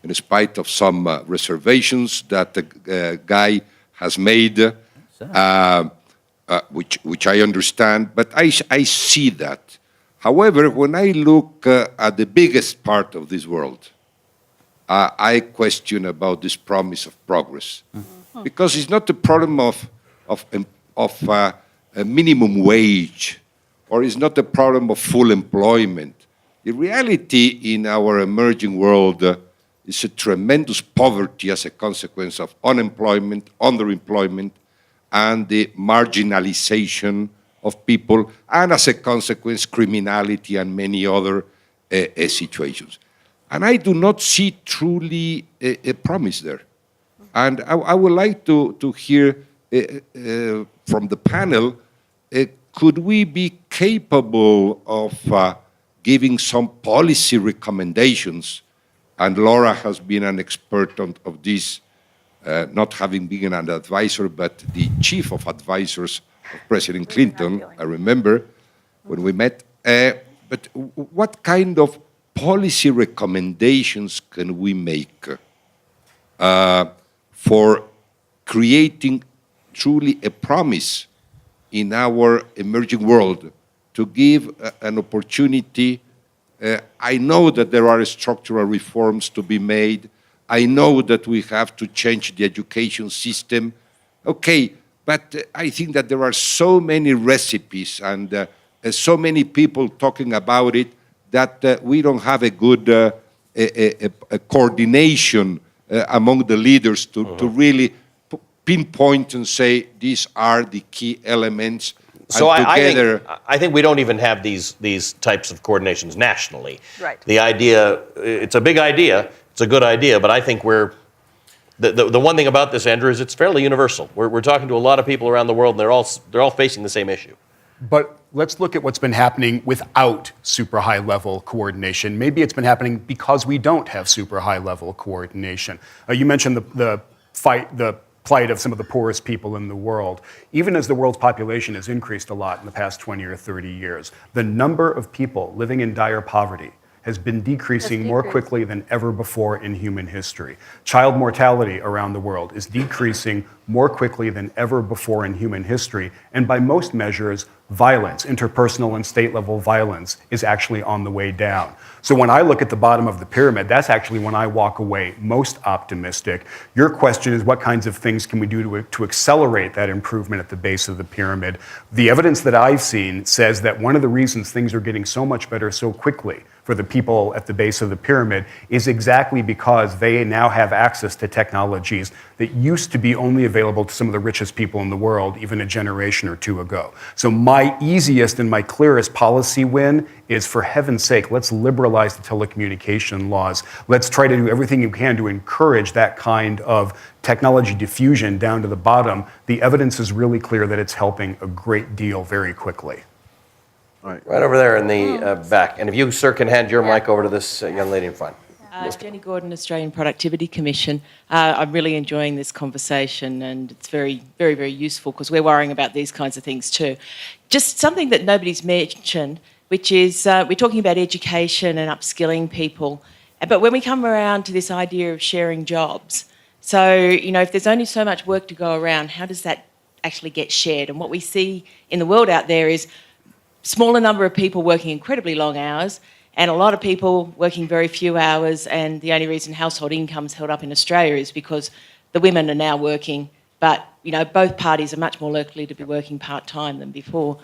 in spite of some reservations that the guy has made, which I understand, but I see that. However, when I look at the biggest part of this world, I question about this promise of progress, because it's not a problem of a minimum wage, or it's not a problem of full employment. The reality in our emerging world is a tremendous poverty as a consequence of unemployment, underemployment, and the marginalization of people, and as a consequence, criminality and many other situations. And I do not see truly a promise there. And I would like to hear from the panel, could we be capable of giving some policy recommendations? And Laura has been an expert of this, not having been an advisor, but the chief of advisors of President Clinton, I remember when we met. But what kind of policy recommendations can we make for creating truly a promise in our emerging world to give an opportunity? I know that there are structural reforms to be made. I know that we have to change the education system. Okay, but I think that there are so many recipes and so many people talking about it that we don't have a good a coordination among the leaders to really pinpoint and say these are the key elements. So I think we don't even have these types of coordinations nationally. Right. The idea, it's a big idea, it's a good idea, but I think the one thing about this, Andrew, is it's fairly universal. We're talking to a lot of people around the world, and they're all facing the same issue. But let's look at what's been happening without super high level coordination. Maybe it's been happening because we don't have super high level coordination. You mentioned the plight of some of the poorest people in the world. Even as the world's population has increased a lot in the past 20 or 30 years, the number of people living in dire poverty has been decreasing more quickly than ever before in human history. Child mortality around the world is decreasing more quickly than ever before in human history. And by most measures, violence, interpersonal and state-level violence, is actually on the way down. So when I look at the bottom of the pyramid, that's actually when I walk away most optimistic. Your question is, what kinds of things can we do to accelerate that improvement at the base of the pyramid? The evidence that I've seen says that one of the reasons things are getting so much better so quickly for the people at the base of the pyramid is exactly because they now have access to technologies that used to be only available to some of the richest people in the world even a generation or two ago. So my easiest and my clearest policy win is, for heaven's sake, let's liberalize the telecommunication laws. Let's try to do everything you can to encourage that kind of technology diffusion down to the bottom. The evidence is really clear that it's helping a great deal very quickly. Right over there in the back. And if you, sir, can hand your mic over to this young lady in front. Jenny Gordon, Australian Productivity Commission. I'm really enjoying this conversation, and it's very, very, very useful because we're worrying about these kinds of things too. Just something that nobody's mentioned, which is we're talking about education and upskilling people, but when we come around to this idea of sharing jobs, so, if there's only so much work to go around, how does that actually get shared? And what we see in the world out there is smaller number of people working incredibly long hours and a lot of people working very few hours, and the only reason household income's held up in Australia is because the women are now working, but both parties are much more likely to be working part-time than before.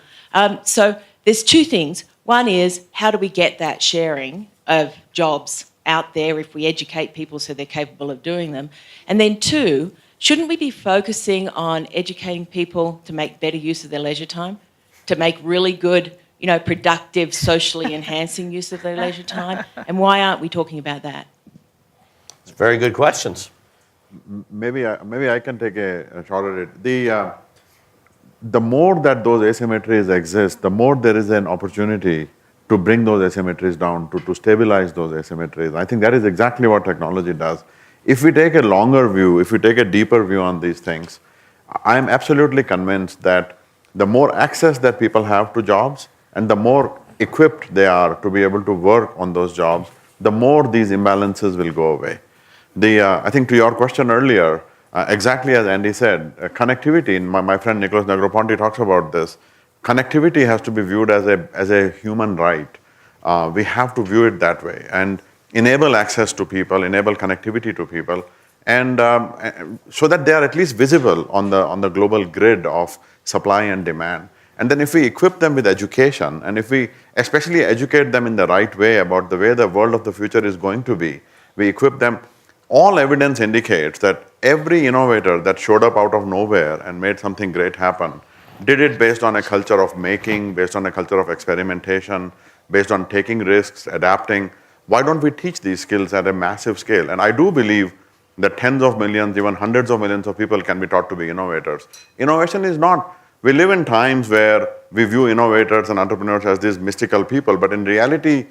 So there's two things. One is, how do we get that sharing of jobs out there if we educate people so they're capable of doing them? And then two, shouldn't we be focusing on educating people to make better use of their leisure time, to make really good, productive, socially enhancing use of their leisure time? And why aren't we talking about that? It's very good questions. Maybe I can take a shot at it. The more that those asymmetries exist, the more there is an opportunity to bring those asymmetries down, to stabilize those asymmetries. I think that is exactly what technology does. If we take a longer view, if we take a deeper view on these things, I'm absolutely convinced that the more access that people have to jobs and the more equipped they are to be able to work on those jobs, the more these imbalances will go away. I think to your question earlier, exactly as Andy said, connectivity, and my friend Nicholas Negroponte talks about this, connectivity has to be viewed as a human right. We have to view it that way and enable access to people, enable connectivity to people, and so that they are at least visible on the global grid of supply and demand. And then if we equip them with education, and if we especially educate them in the right way about the way the world of the future is going to be, we equip them. All evidence indicates that every innovator that showed up out of nowhere and made something great happen did it based on a culture of making, based on a culture of experimentation, based on taking risks, adapting. Why don't we teach these skills at a massive scale? And I do believe that tens of millions, even hundreds of millions of people can be taught to be innovators. Innovation is not, we live in times where we view innovators and entrepreneurs as these mystical people, but in reality,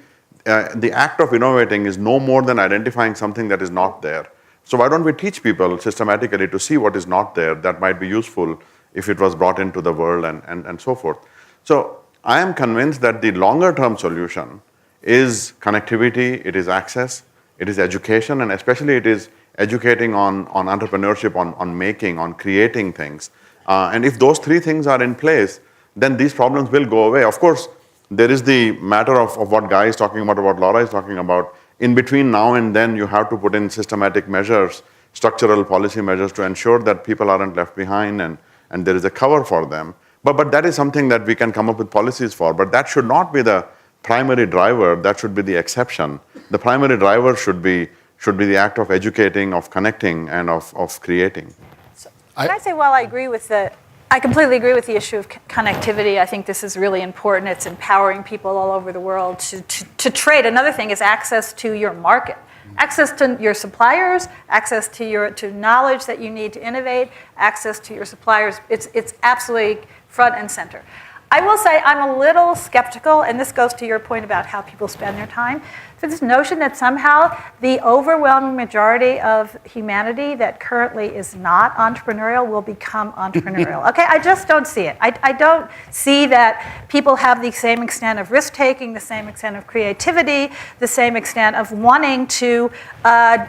the act of innovating is no more than identifying something that is not there. So why don't we teach people systematically to see what is not there that might be useful if it was brought into the world and so forth. So I am convinced that the longer term solution is connectivity, it is access, it is education, and especially it is educating on entrepreneurship, on making, on creating things. And if those three things are in place, then these problems will go away. Of course, there is the matter of what Guy is talking about, what Laura is talking about. In between now and then, you have to put in systematic measures, structural policy measures to ensure that people aren't left behind and there is a cover for them. But that is something that we can come up with policies for. But that should not be the primary driver. That should be the exception. The primary driver should be the act of educating, of connecting, and of creating. So, can I say, while I completely agree with the issue of connectivity. I think this is really important. It's empowering people all over the world to trade. Another thing is access to your market, access to your suppliers, access to knowledge that you need to innovate, access to your suppliers. It's absolutely front and center. I will say I'm a little skeptical, and this goes to your point about how people spend their time, for this notion that somehow the overwhelming majority of humanity that currently is not entrepreneurial will become entrepreneurial. Okay, I just don't see it. I don't see that people have the same extent of risk-taking, the same extent of creativity, the same extent of wanting to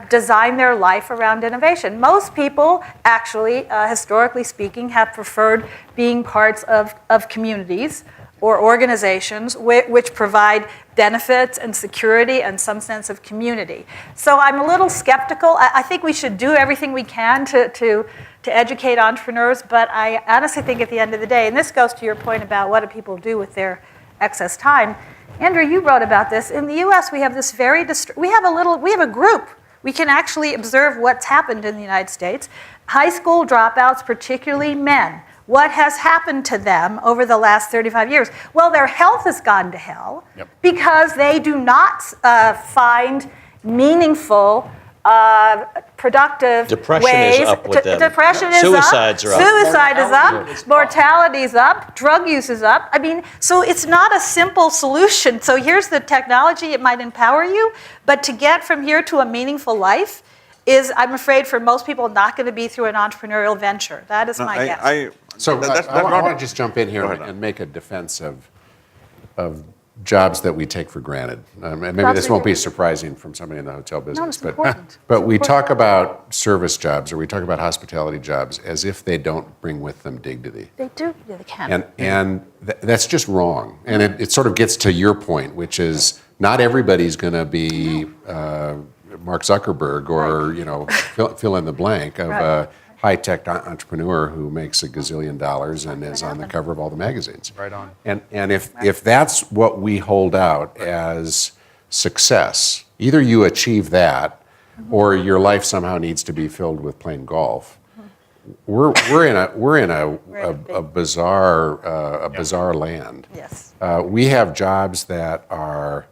design their life around innovation. Most people, actually, historically speaking, have preferred being parts of communities or organizations which provide benefits and security and some sense of community. So I'm a little skeptical. I think we should do everything we can to educate entrepreneurs, but I honestly think at the end of the day, and this goes to your point about what do people do with their excess time. Andrew, you wrote about this. In the US, we have this we have a group. We can actually observe what's happened in the United States. High school dropouts, particularly men, what has happened to them over the last 35 years? Well, their health has gone to hell because they do not find meaningful, productive Depression ways. is up with them. Depression is Suicides up. are up. Suicide is up. Mortality is up. Drug use is up. I mean, so it's not a simple solution. So here's the technology. It might empower you, but to get from here to a meaningful life is, I'm afraid, for most people, not going to be through an entrepreneurial venture. That is my guess. I want to just jump in here and make a defense of jobs that we take for granted. And maybe this won't be surprising from somebody in the hotel business, but we talk about service jobs or we talk about hospitality jobs as if they don't bring with them dignity. They do. Yeah, they can. And that's just wrong. And it sort of gets to your point, which is not everybody's going to be Mark Zuckerberg or fill in the blank of high-tech entrepreneur who makes a gazillion dollars and is on the cover of all the magazines. Right on. And if that's what we hold out as success, either you achieve that or your life somehow needs to be filled with playing golf. We're in a bizarre land. Yes. We have jobs that are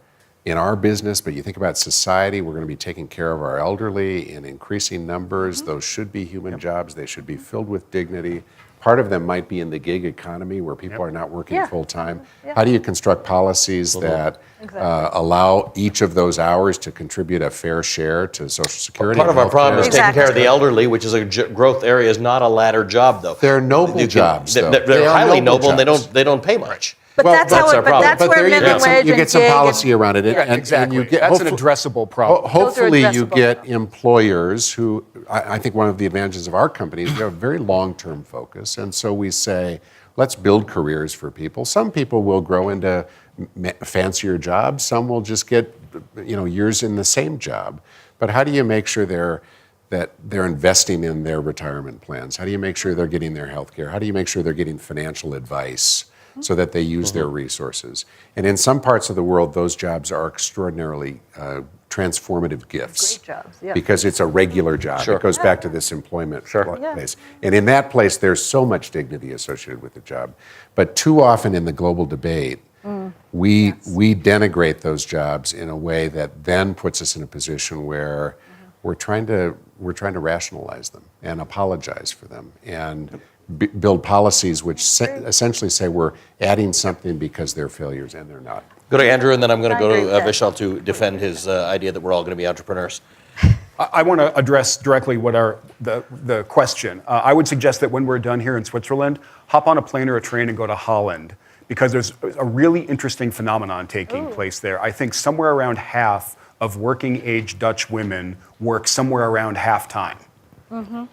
in our business, but you think about society, we're going to be taking care of our elderly in increasing numbers. Those should be human jobs. They should be filled with dignity. Part of them might be in the gig economy where people are not working full time. How do you construct policies that allow each of those hours to contribute a fair share to Social Security? Part of our problem is healthcare? taking care of the elderly, which is a growth area, is not a ladder job, though. They're noble jobs, though. They They're are highly noble noble, and jobs. they don't pay much. But Well, that's that's how our it, but problem. that's But where there you minimum get some, wage you get and some gig policy and, around it, Exactly. and you get That's an hopefully- addressable problem. Hopefully, you addressable. get employers who, I think one of the advantages of our company is we have a very long-term focus. And so we say, let's build careers for people. Some people will grow into fancier jobs. Some will just get, years in the same job. But how do you make sure that they're investing in their retirement plans? How do you make sure they're getting their health care? How do you make sure they're getting financial advice so that they use their resources? And in some parts of the world, those jobs are extraordinarily transformative gifts. Great jobs, yeah. Because it's a regular job. Sure. It goes back to this employment place. And in that place, there's so much dignity associated with the job. But too often in the global debate, we denigrate those jobs in a way that then puts us in a position where we're trying to rationalize them and apologize for them and build policies which essentially say we're adding something because they're failures, and they're not. Go to Andrew, and then I'm going to go I agree to with that. Vishal to defend his idea that we're all going to be entrepreneurs. I want to address directly what the question. I would suggest that when we're done here in Switzerland, hop on a plane or a train and go to Holland, because there's a really interesting phenomenon taking place there. I think somewhere around half of working age Dutch women work somewhere around half-time.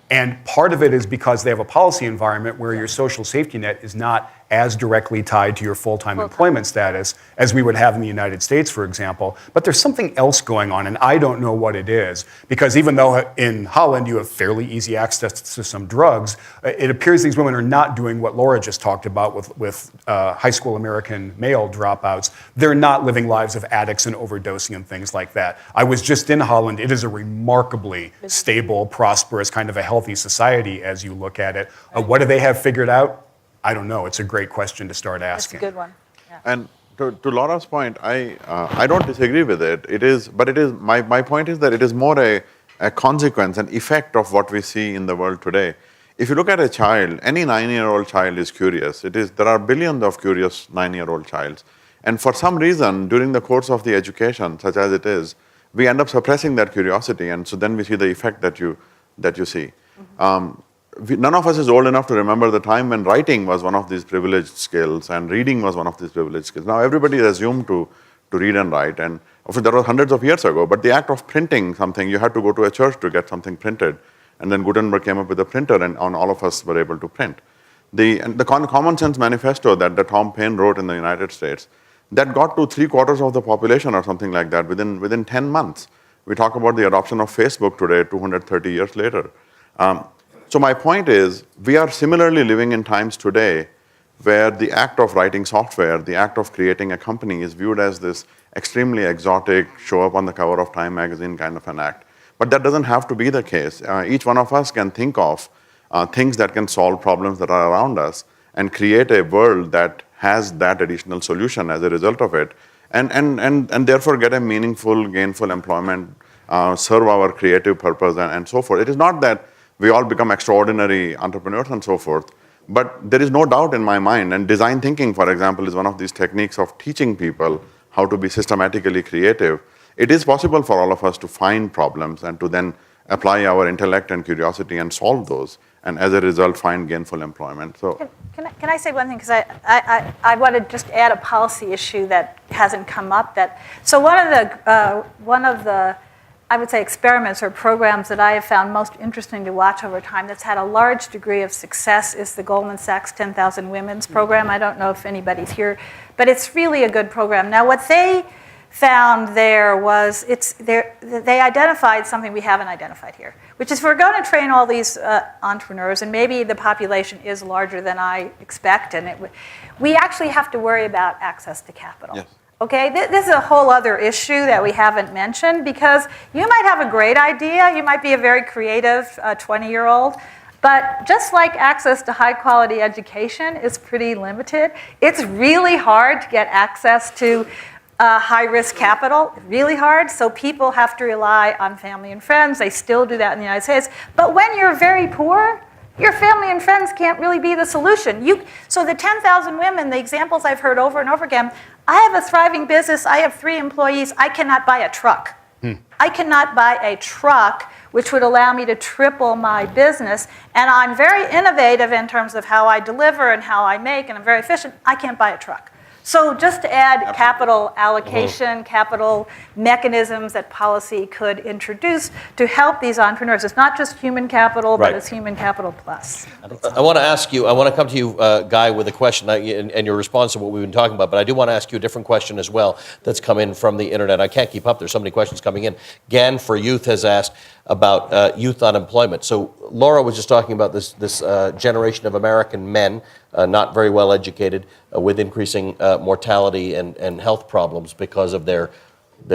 And part of it is because they have a policy environment where your social safety net is not as directly tied to your full-time employment status as we would have in the United States, for example. But there's something else going on, and I don't know what it is. Because even though in Holland you have fairly easy access to some drugs, it appears these women are not doing what Laura just talked about with high school American male dropouts. They're not living lives of addicts and overdosing and things like that. I was just in Holland. It is a remarkably stable, prosperous, kind of a healthy society as you look at it. What do they have figured out? I don't know. It's a great question to start That's a asking. good one. Yeah. And to Laura's point, I don't disagree with it. My point is that it is more a consequence, an effect of what we see in the world today. If you look at a child, any 9-year-old child is curious. There are billions of curious 9-year-old childs. And for some reason, during the course of the education, such as it is, we end up suppressing that curiosity, and so then we see the effect that you see. None of us is old enough to remember the time when writing was one of these privileged skills and reading was one of these privileged skills. Now everybody is assumed to read and write, and of course that was hundreds of years ago, but the act of printing something, you had to go to a church to get something printed, and then Gutenberg came up with a printer, and all of us were able to print. The Common Sense Manifesto that Tom Paine wrote in the United States, that got to 3/4 of the population or something like that within 10 months. We talk about the adoption of Facebook today, 230 years later. So my point is, we are similarly living in times today where the act of writing software, the act of creating a company is viewed as this extremely exotic, show up on the cover of Time magazine kind of an act. But that doesn't have to be the case. Each one of us can think of things that can solve problems that are around us and create a world that has that additional solution as a result of it, and therefore get a meaningful, gainful employment, serve our creative purpose, and so forth. It is not that we all become extraordinary entrepreneurs and so forth, but there is no doubt in my mind, and design thinking, for example, is one of these techniques of teaching people how to be systematically creative. It is possible for all of us to find problems and to then apply our intellect and curiosity and solve those, and as a result find gainful employment. So, Can I say one thing? Because I want to just add a policy issue that hasn't come up. So one of the I would say experiments or programs that I have found most interesting to watch over time that's had a large degree of success is the Goldman Sachs 10,000 Women's program. I don't know if anybody's here, but it's really a good program. Now what they found there was, they identified something we haven't identified here, which is if we're going to train all these entrepreneurs, and maybe the population is larger than I expect, and we actually have to worry about access to capital. Yes. Okay, this is a whole other issue that we haven't mentioned, because you might have a great idea, you might be a very creative 20-year-old, but just like access to high quality education is pretty limited, it's really hard to get access to high risk capital, really hard. So people have to rely on family and friends. They still do that in the United States. But when you're very poor, your family and friends can't really be the solution. So the 10,000 women, the examples I've heard over and over again, I have a thriving business, I have 3 employees, I cannot buy a truck. I cannot buy a truck which would allow me to triple my business, and I'm very innovative in terms of how I deliver and how I make, and I'm very efficient. I can't buy a truck. So just to add capital allocation, capital mechanisms that policy could introduce to help these entrepreneurs. It's not just human capital, but it's human capital plus. I want to ask you, I want to come to you, Guy, with a question and your response to what we've been talking about, but I do want to ask you a different question as well that's come in from the internet. I can't keep up. There's so many questions coming in. Gan for Youth has asked about youth unemployment. So Laura was just talking about this generation of American men, not very well educated, with increasing mortality and health problems because of their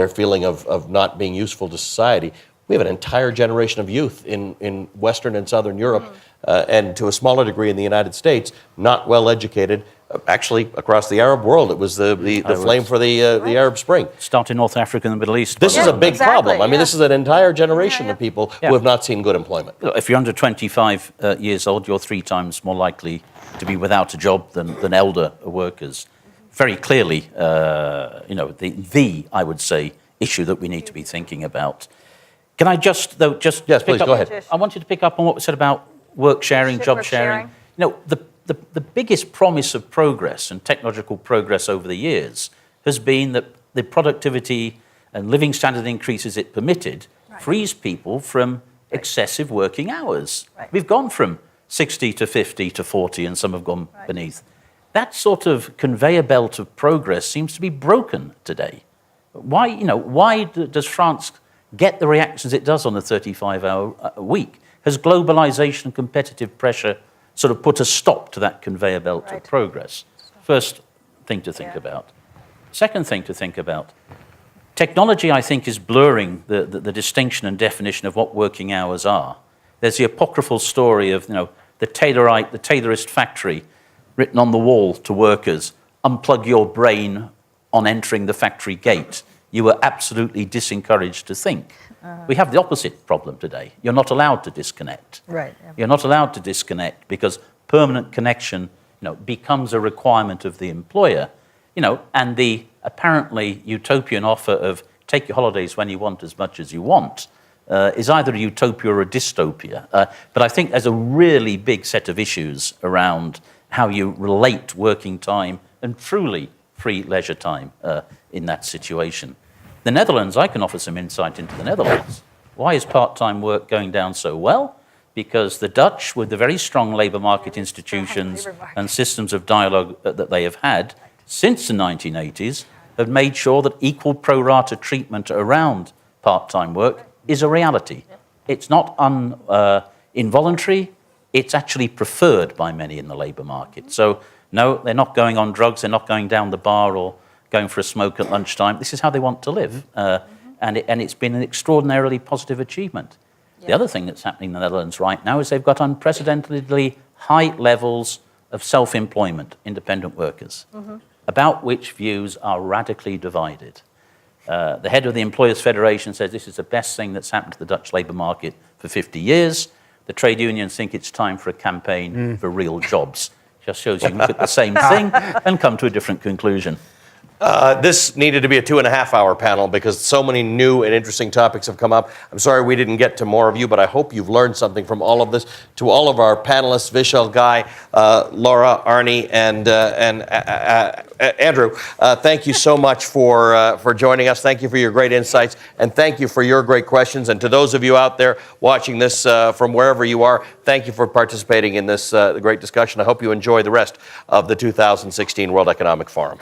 feeling of not being useful to society. We have an entire generation of youth in Western and Southern Europe, and to a smaller degree in the United States, not well educated. Actually, across the Arab world, it was the flame for the Arab Spring. Start in North Africa and the Middle East. This is a big problem. I mean, this is an entire generation of people who have not seen good employment. If you're under 25 years old, you're 3 times more likely to be without a job than elder workers. Very clearly, I would say, issue that we need to be thinking about. Can I just Yes, please, go ahead. I want you to pick up on what was said about work sharing, job sharing. The biggest promise of progress and technological progress over the years has been that the productivity and living standard increases it permitted frees people from excessive working hours. We've gone from 60 to 50 to 40, and some have gone beneath. That sort of conveyor belt of progress seems to be broken today. Why does France get the reactions it does on a 35-hour week? Has globalization and competitive pressure sort of put a stop to that conveyor belt of progress? First thing to think about. Second thing to think about, technology, I think, is blurring the distinction and definition of what working hours are. There's the apocryphal story of the tailorist factory written on the wall to workers: unplug your brain on entering the factory gate. You were absolutely disencouraged to think. We have the opposite problem today. You're not allowed to disconnect. You're not allowed to disconnect because permanent connection becomes a requirement of the employer. And the apparently utopian offer of take your holidays when you want as much as you want is either a utopia or a dystopia. But I think there's a really big set of issues around how you relate working time and truly free leisure time in that situation. The Netherlands, I can offer some insight into the Netherlands. Why is part-time work going down so well? Because the Dutch, with the very strong labour market institutions and systems of dialogue that they have had since the 1980s, have made sure that equal pro-rata treatment around part-time work is a reality. It's not involuntary, it's actually preferred by many in the labour market. So no, they're not going on drugs, they're not going down the bar or going for a smoke at lunchtime. This is how they want to live, and it's been an extraordinarily positive achievement. The other thing that's happening in the Netherlands right now is they've got unprecedentedly high levels of self-employment, independent workers, about which views are radically divided. The head of the Employers' Federation says this is the best thing that's happened to the Dutch labour market for 50 years. The trade unions think it's time for a campaign for real jobs. Just shows you can look at the same thing and come to a different conclusion. This needed to be a 2.5-hour panel because so many new and interesting topics have come up. I'm sorry we didn't get to more of you, but I hope you've learned something from all of this. To all of our panelists, Vishal, Guy, Laura, Arnie, and Andrew, thank you so much for joining us. Thank you for your great insights, and thank you for your great questions. And to those of you out there watching this from wherever you are, thank you for participating in this great discussion. I hope you enjoy the rest of the 2016 World Economic Forum.